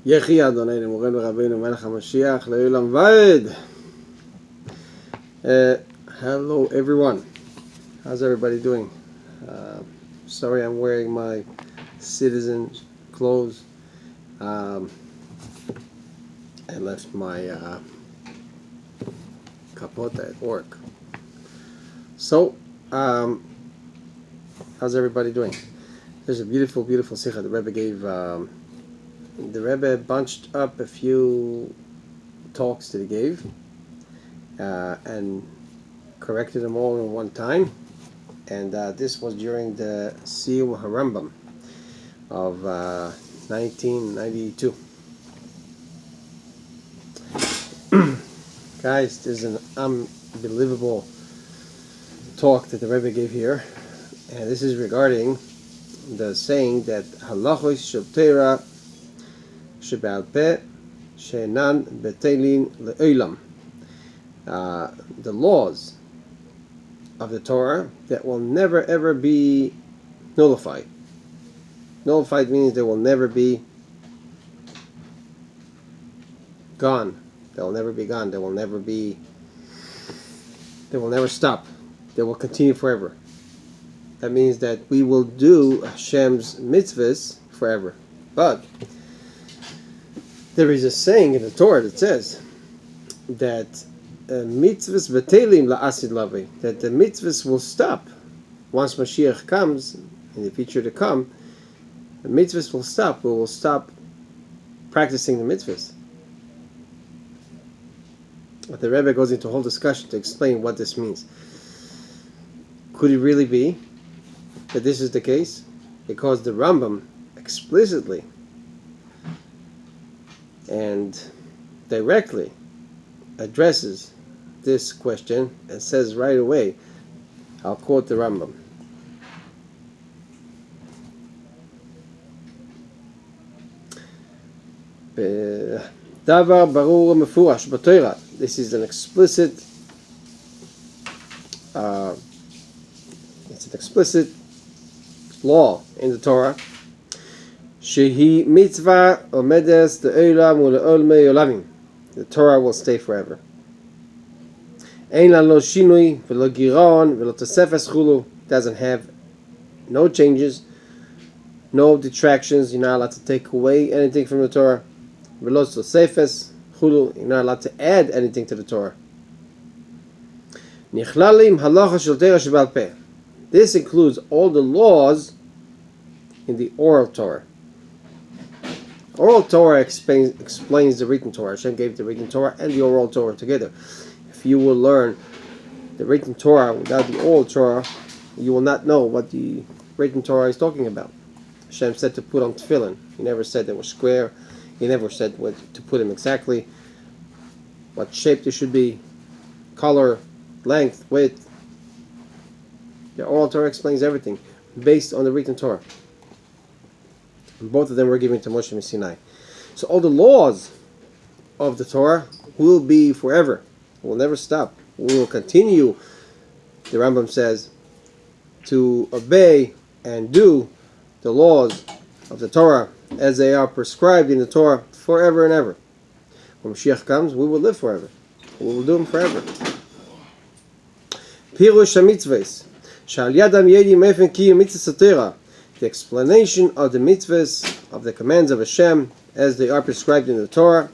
Yechi Adonai Morenu Rabbeinu Melech HaMashiach Le'olam Vaed. Hello everyone. How's everybody doing? Sorry I'm wearing my citizen clothes. I left my kapot at work. So, how's everybody doing? There's a beautiful sikha the Rebbe gave. The Rebbe bunched up a few talks that he gave and corrected them all in one time. And this was during the Siyum Harambam of 1992. Guys, there's an unbelievable talk that the Rebbe gave here, and this is regarding the saying that halachos shel Torah sheba'al peh she'enan betelin le'olam, the laws of the Torah that will never ever be nullified. Nullified means they will never be gone. They will never be gone. They will never stop. They will continue forever. That means that we will do Hashem's mitzvahs forever. But there is a saying in the Torah that says that mitzvahs betelim la'asid lavi, that the mitzvahs will stop once Mashiach comes in the future to come. The mitzvahs will stop. We will stop practicing the mitzvahs. But the Rebbe goes into a whole discussion to explain what this means. Could it really be that this is the case? Because the Harambam explicitly and directly addresses this question and says right away, I'll quote the Harambam. Davar barur mefurash b'Torah. This is an explicit. It's an explicit law in the Torah. Shehi mitzvah omedes le'olam ule'olmei olamim. The Torah will stay forever. Ein la lo shinui v'lo giron v'lo tosefes chulu. Doesn't have no changes, no detractions. You're not allowed to take away anything from the Torah. V'lo tosefes chulu. You're not allowed to add anything to the Torah. Nichlalim halacha shel Torah sheba'al peh. This includes all the laws in the oral Torah. Oral Torah explains the written Torah. Hashem gave the written Torah and the oral Torah together. If you will learn the written Torah without the oral Torah, you will not know what the written Torah is talking about. Hashem said to put on tefillin. He never said they were square. He never said what to put them exactly, what shape they should be, color, length, width. The oral Torah explains everything based on the written Torah. Both of them were given to Moshe and Sinai. So all the laws of the Torah will be forever. Will never stop. We will continue, the Harambam says, to obey and do the laws of the Torah as they are prescribed in the Torah forever and ever. When Mashiach comes, we will live forever. We will do them forever. Pirush HaMitzvahs Shal Yadam Yedi Mefen Kiyum Mitzvahs HaTorah. The explanation of the mitzvahs, of the commands of Hashem, as they are prescribed in the Torah.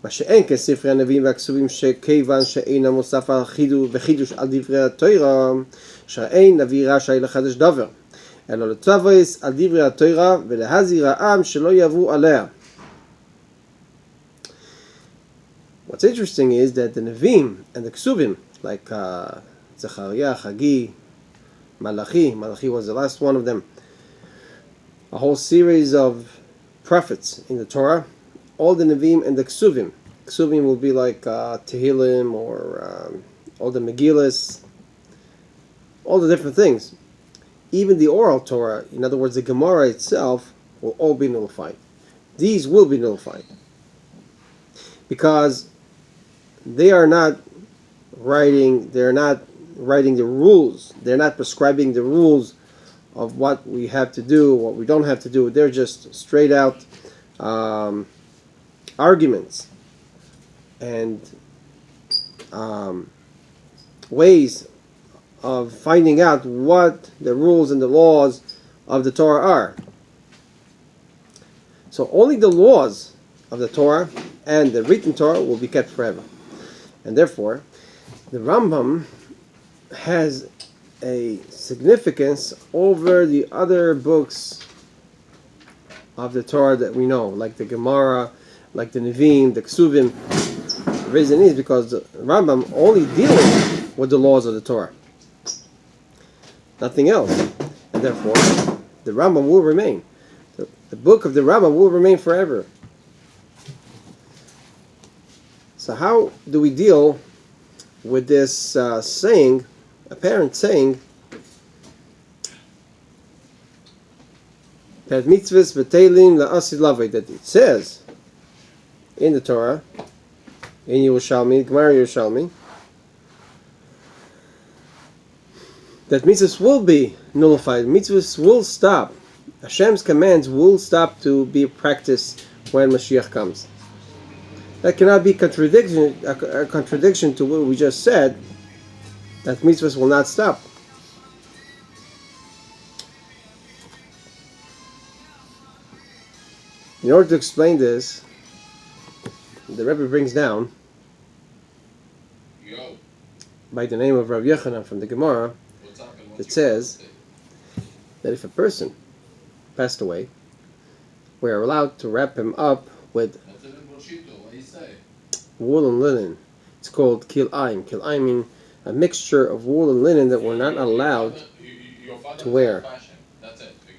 Masha'en kesifrei hanavim v'aksuvim shekevan she'eina musaf al chidu v'chidush al divrei HaTorah she'ein navi rashai lechadesh davar elo letzavos al divrei HaTorah v'lehazir ha'am shelo yavu aleh. What's interesting is that the Nevim and the Ksuvim, like Zechariah, Hagi, Malachi was the last one of them, a whole series of prophets in the Torah, all the Nevim and the Ksuvim. Ksuvim will be like Tehillim or all the Megillas, all the different things. Even the oral Torah, in other words, the Gemara itself, will all be nullified. These will be nullified. Because they are not writing the rules. They're not prescribing the rules of what we have to do, what we don't have to do. They're just straight out arguments and ways of finding out what the rules and the laws of the Torah are. So only the laws of the Torah and the written Torah will be kept forever. And therefore, the Rambam has a significance over the other books of the Torah that we know, like the Gemara, like the Nevi'im, the Ksuvim. The reason is because the Rambam only dealing with the laws of the Torah, nothing else, and therefore the Rambam will remain. The book of the Rambam will remain forever. So how do we deal with this saying, apparent saying, that mitzvahs v'teilim la'asid lavei, that it says in the Torah, in Yerushalmi, Gemara Yerushalmi, that mitzvahs will be nullified, mitzvahs will stop, Hashem's commands will stop to be practiced when Mashiach comes. That cannot be a contradiction to what we just said, that mitzvahs will not stop. In order to explain this, the Rebbe brings down, by the name of Rav Yochanan from the Gemara, it says that if a person passed away, we are allowed to wrap him up with wool and linen. It's called kil'ayim. Kil'ayim means a mixture of wool and linen that we're not allowed to wear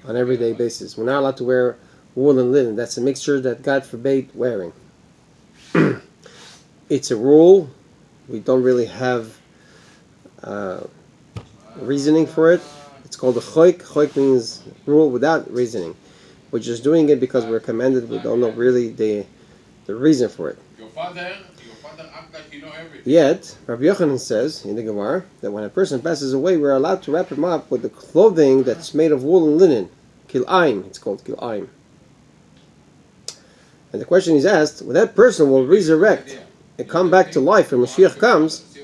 on an everyday basis. We're not allowed to wear wool and linen. That's a mixture that God forbade wearing. It's a rule. We don't really have reasoning for it. It's called a choik. Choik means rule without reasoning. We're just doing it because we're commanded. We don't know really the reason for it. Your father acts like you know everything. Yet, Rabbi Yochanan says in the Gemara that when a person passes away, we're allowed to wrap him up with the clothing that's made of wool and linen. Kil'ayim. It's called kil'ayim. And the question is asked, when that person will resurrect and come back to life when Mashiach comes,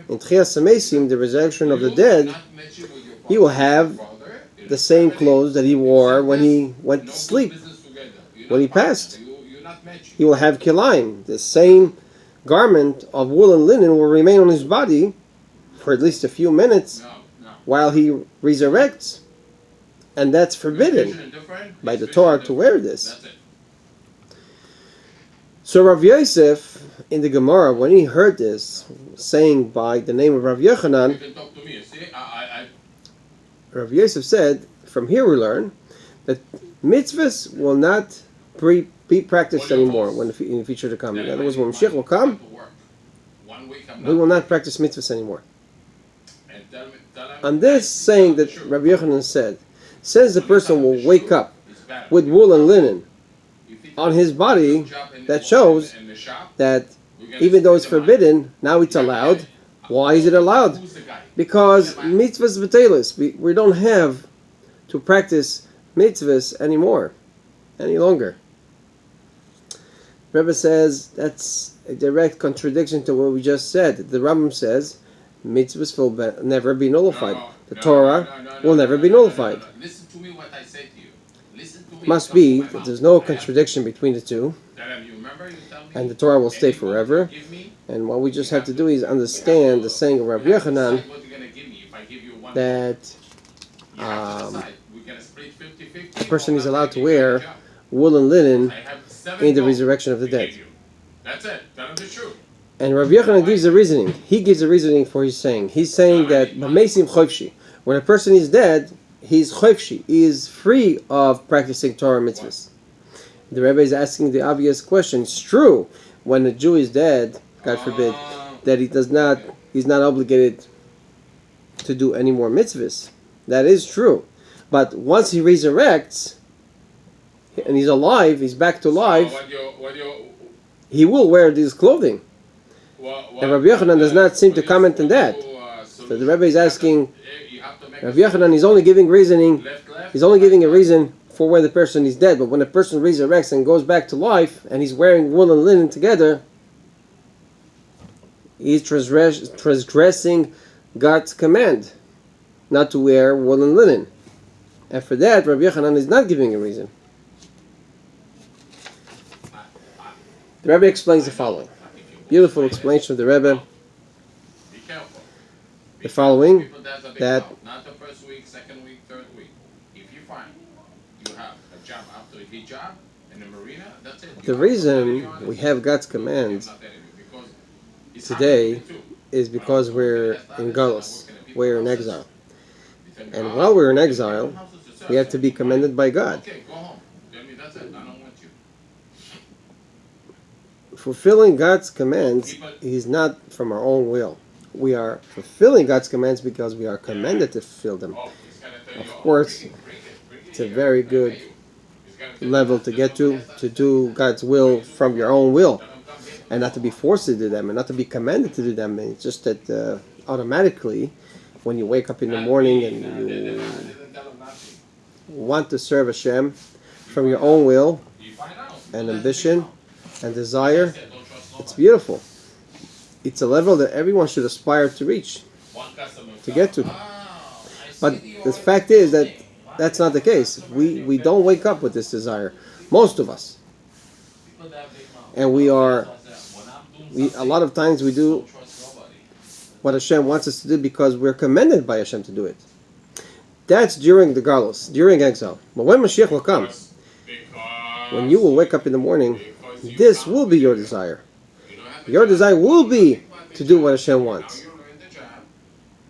in Tchias HaMesim, the resurrection of the dead, he will have the same clothes that he wore when he went to sleep, when he passed. He will have kilayim. The same garment of wool and linen will remain on his body for at least a few minutes while he resurrects. And that's forbidden by the Torah to wear this. So Rav Yosef in the Gemara, when he heard this, saying by the name of Rav Yochanan, Rav Yosef said, from here we learn that mitzvahs will not be practiced anymore in the future to come. In other words, when Mashiach will come, we will not practice mitzvahs anymore. On this saying that Rabbi Yochanan said, says the person will wake up with wool and linen on his body, that shows that even though it's forbidden, now it's allowed. Why is it allowed? Because mitzvahs v'teilus, we don't have to practice mitzvahs anymore, any longer. Rebbe says that's a direct contradiction to what we just said. The Rambam says mitzvahs will never be nullified. The Torah will never be nullified. Listen to me what I say to you. Must be that there's no contradiction between the two, and the Torah will stay forever. And what we just have to do is understand the saying of Rabbi Yochanan that a person is allowed to wear wool and linen in the resurrection of the dead. That's it. Tell him the truth. And Rabbi Yochanan gives a reasoning. He gives a reasoning for his saying. He's saying that b'meisim chofshi, when a person is dead, he's chofshi. He is free of practicing Torah mitzvahs. The Rebbe is asking the obvious question. It's true, when a Jew is dead, God forbid, that he's not obligated to do any more mitzvahs. That is true. But once he resurrects, and he's alive, he's back to life, he will wear this clothing. And Rabbi Yochanan does not seem to comment on that. So the Rebbe is asking, Rabbi Yochanan is only giving reasoning, he's only giving a reason for when the person is dead. But when a person resurrects and goes back to life, and he's wearing wool and linen together, he's transgressing God's command not to wear wool and linen. And for that, Rabbi Yochanan is not giving a reason. The Rebbe explains the following. Beautiful explanation of the Rebbe. Be careful. The following, People, that's a big that no. Not the first week, second week, third week. If you find you have a job after a hijab in the marina, that's it. the reason we have God's commands today is because we're in Galus, we're in exile. And while we're in exile, we have to be commended by God. Okay, go home. Tell me that's it. I don't want you. Fulfilling God's commands is not from our own will. We are fulfilling God's commands because we are commanded to fulfill them. Of course, it's a very good level to get to do God's will from your own will, and not to be forced to do them, and not to be commanded to do them. And it's just that automatically, when you wake up in the morning and you want to serve Hashem from your own will and ambition and desire, it's beautiful. It's a level that everyone should aspire to reach, to get to. But the fact is that that's not the case. We don't wake up with this desire, most of us. And a lot of times we do what Hashem wants us to do because we're commended by Hashem to do it. That's during the galus, during exile. But when Mashiach will come, when you will wake up in the morning, this will be your desire. Your desire will be to do what Hashem wants.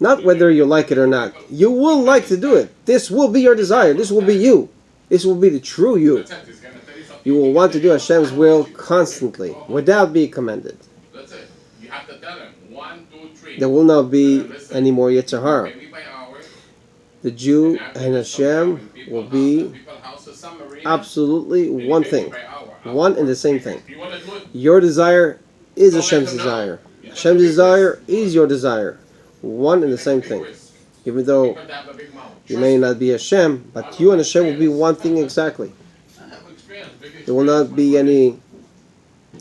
Not whether you like it or not. You will like to do it. This will be your desire. This will be you. This will be the true you. You will want to do Hashem's will constantly, without being commended. There will not be any more Yetzer Hara. The Jew and Hashem will be absolutely one thing. One and the same thing. Your desire is Hashem's desire. Hashem's desire is your desire. One and the same thing. Even though you may not be Hashem, but you and Hashem will be one thing exactly. There will not be any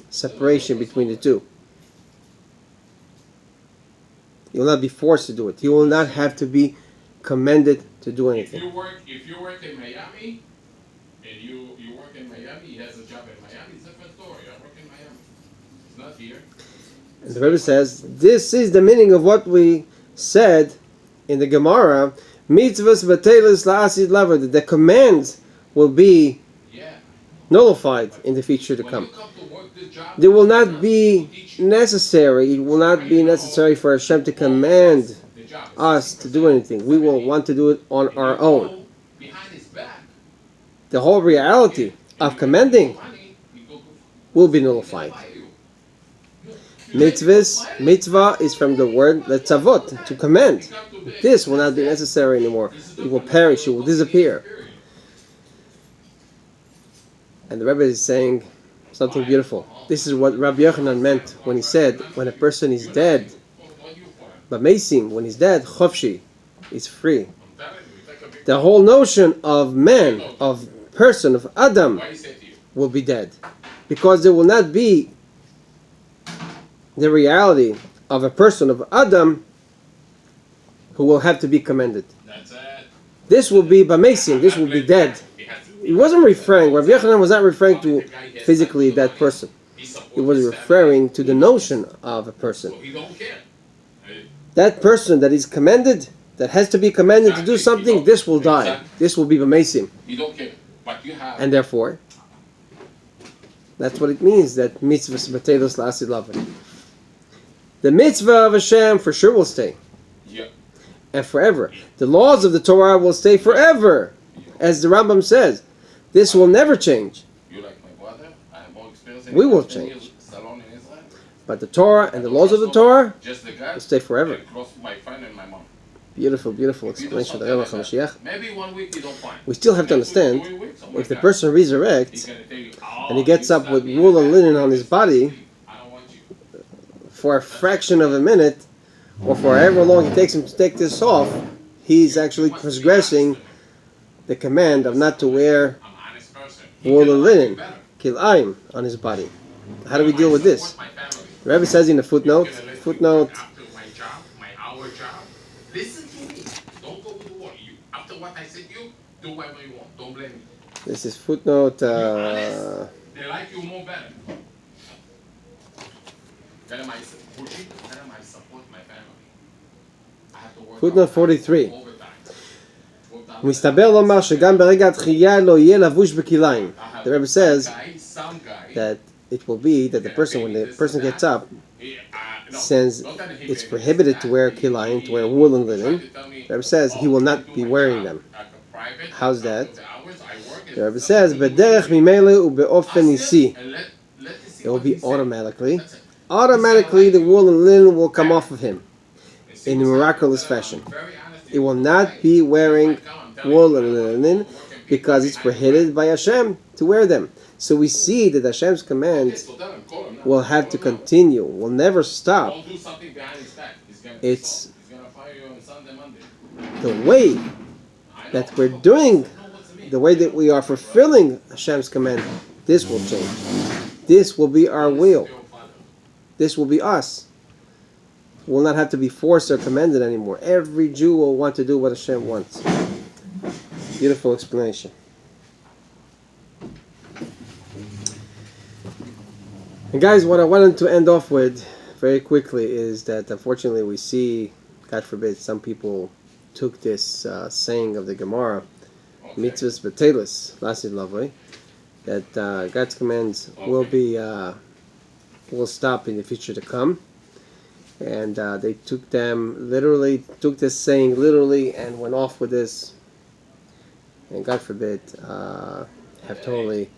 separation between the two. You will not be forced to do it. You will not have to be commended to do anything. If you work in Miami, and you work in Miami, he has a job in Miami, it's a different story. I work in Miami. It's not here. And the Rebbe says, this is the meaning of what we said in the Gemara, mitzvahs batelis la'asid lava, that the commands will be nullified in the future to come. There will not be necessary, it will not be necessary for Hashem to command us to do anything. We will want to do it on our own. The whole reality of commanding will be nullified. Mitzvah is from the word letzavot, to command. This will not be necessary anymore. It will perish, it will disappear. And the Rebbe is saying something beautiful. This is what Rabbi Yochanan meant when he said, when a person is dead, but Mesim, when he's dead, Chofshi, is free. The whole notion of man, of person, of Adam, will be dead. Because there will not be the reality of a person, of Adam, who will have to be commended. This will be Bamesim, this will be dead. He wasn't referring, Rabbi Yochanan was not referring to physically that person. He was referring to the notion of a person. That person that is commended, that has to be commended to do something, this will die. This will be Bamesim. And therefore, that's what it means, that mitzvahs batelos la'asid lavan. The mitzvah of Hashem for sure will stay. And forever. The laws of the Torah will stay forever. As the Harambam says, this will never change. We will change. But the Torah and the laws of the Torah will stay forever. Beautiful, beautiful explanation of the Eyal Elkayam. Maybe 1 week you don't find. We still have to understand, if the person resurrects and he gets up with wool and linen on his body for a fraction of a minute, or for however long it takes him to take this off, he's actually transgressing the command of not to wear I'm an honest person. wool and linen, better. kilayim, on his body. How do we deal with this? Support my family. The Rebbe says in the footnote, You're gonna let me footnote, work after my job, my hour job. Listen to me. Don't go with the war. You, after what I said, you do whatever you want. Don't blame me. this is footnote, You're honest. They like you more better. Tell them I support my family. I have to work footnote out 43. overtime. מסתבר לומר שגם ברגע התחייה לא יהיה לבוש בכליים. The Rebbe says Some guy, that it will be that the person, when the person gets up, since it's prohibited to wear kilayim, to wear wool and linen, the Rebbe says he will not be wearing them. How's that? The Rebbe says, "B'derech mimele ubeofen nisi." It will be automatically. Automatically, the wool and linen will come off of him in a miraculous fashion. It will not be wearing wool and linen because it's prohibited by Hashem to wear them. So we see that Hashem's command will have to continue, will never stop. It's the way that we're doing, the way that we are fulfilling Hashem's command. This will change. This will be our will. This will be us. Will not have to be forced or commanded anymore. Every Jew will want to do what Hashem wants. Beautiful explanation. And guys, what I wanted to end off with very quickly is that unfortunately we see, God forbid, some people took this saying of the Gemara, mitzvahs betelis, lasid lavoi, that God's commands will stop in the future to come. And they took this saying literally and went off with this, and God forbid, have totally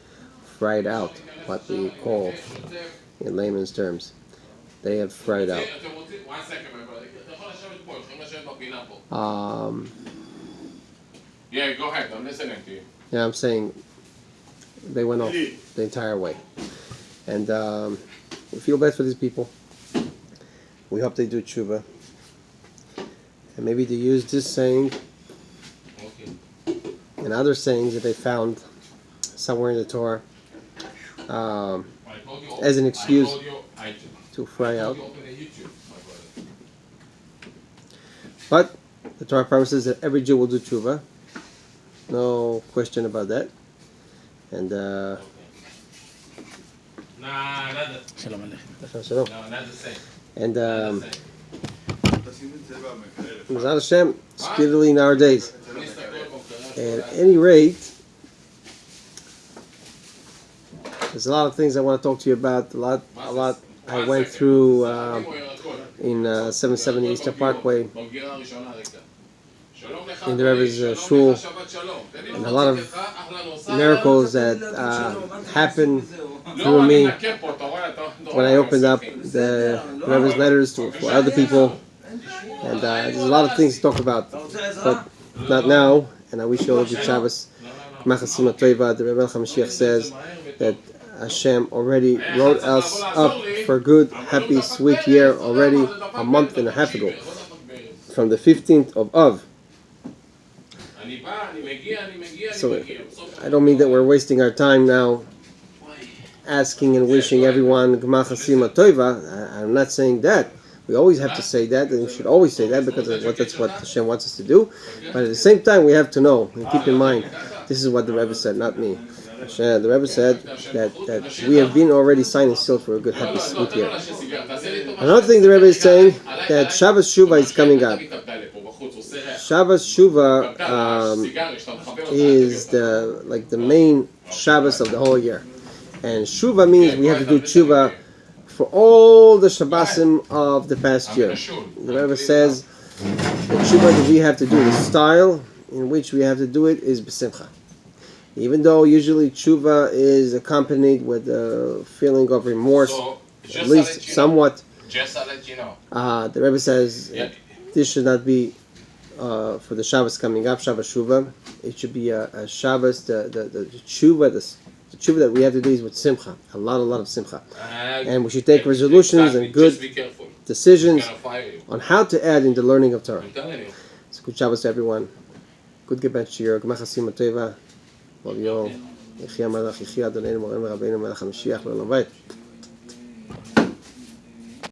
fried out what we call, in layman's terms, they have fried out. Yeah, go ahead. I'm listening to you. Yeah, I'm saying they went off the entire way. And we feel bad for these people. We hope they do tshuva. And maybe they use this saying and other sayings that they found somewhere in the Torah as an excuse to fry out. But the Torah promises that every Jew will do tshuva. No question about that. And Shalom Aleichem. Shalom. No, not the same. And Mizat Hashem, speedily in our days. At any rate, there's a lot of things I want to talk to you about. A lot I went through in 770 Eastern Parkway, in the Rebbe's shul, and a lot of miracles that happened through me when I opened up the Rebbe's letters for other people. And there's a lot of things to talk about, but not now. And I wish you all a good Shabbos. Machasima Toiva. The Rebbe HaMashiach says that Hashem already wrote us up for a good, happy, sweet year already a month and a half ago, from the 15th of Av. So I don't mean that we're wasting our time now asking and wishing everyone Gmar Chasima Toiva. I'm not saying that. We always have to say that, and we should always say that because that's what Hashem wants us to do. But at the same time, we have to know and keep in mind, this is what the Rebbe said, not me. The Rebbe said that we have been already signed and sealed for a good, happy, sweet year. Another thing the Rebbe is saying, that Shabbos Shuvah is coming up. Shabbos Shuvah is the main Shabbos of the whole year. And Shuvah means we have to do Shuvah for all the Shabbosim of the past year. The Rebbe says the Shuvah that we have to do, the style in which we have to do it is b'simcha. Even though usually tshuva is accompanied with a feeling of remorse, at least somewhat. Just to let you know. The Rebbe says this should not be for the Shabbos coming up, Shabbos Shuvah. It should be a Shabbos, the tshuva, the tshuva that we have to do is with simcha, a lot of simcha. And we should take resolutions and good decisions on how to add in the learning of Torah. So good Shabbos to everyone. Good Gebet Shir, Gmach Hasim Ateva, Bol Yom, Yechi Amalach, Yechi Adonai, Morem Rabbeinu, Melech HaMashiach, L'Olam Vaed.